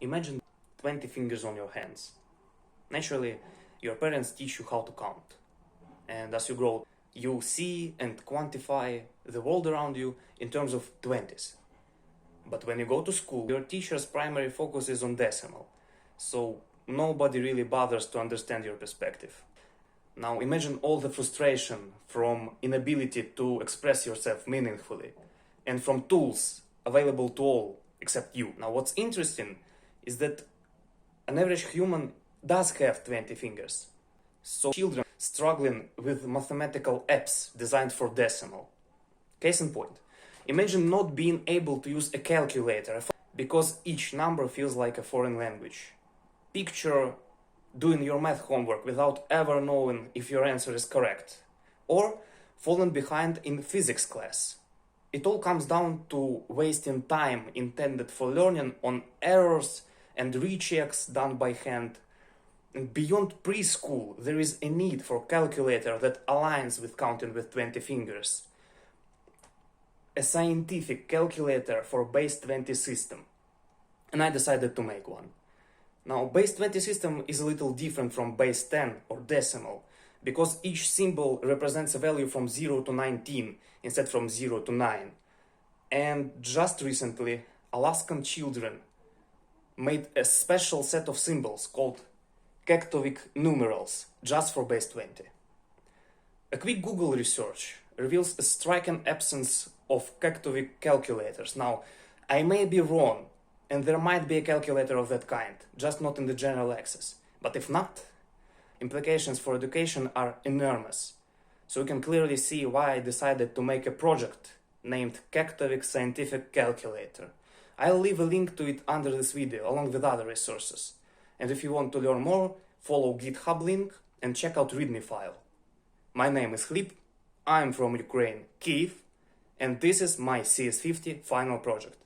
Imagine 20 fingers on your hands. Naturally, your parents teach you how to count. And as you grow, you see and quantify the world around you in terms of 20s. But when you go to school, your teacher's primary focus is on decimal. So nobody really bothers to understand your perspective. Now imagine all the frustration from inability to express yourself meaningfully and from tools available to all except you. Now what's interesting is that an average human does have 20 fingers. So children struggling with mathematical apps designed for decimal. Case in point, imagine not being able to use a calculator because each number feels like a foreign language. Picture doing your math homework without ever knowing if your answer is correct, or falling behind in physics class. It all comes down to wasting time intended for learning on errors and rechecks done by hand. And beyond preschool, there is a need for a calculator that aligns with counting with 20 fingers. A scientific calculator for BASE-20 system. And I decided to make one. Now, BASE-20 system is a little different from BASE-10 or decimal, because each symbol represents a value from 0 to 19 instead from 0 to 9. And just recently, Alaskan children made a special set of symbols called Kaktovik numerals just for BASE-20. A quick Google research reveals a striking absence of Kaktovik calculators. Now, I may be wrong, and there might be a calculator of that kind, just not in the general access. But if not, implications for education are enormous. So you can clearly see why I decided to make a project named Kaktovik Scientific Calculator. I'll leave a link to it under this video, along with other resources. And if you want to learn more, follow GitHub link and check out README file. My name is Hlib, I'm from Ukraine, Kyiv, and this is my CS50 final project.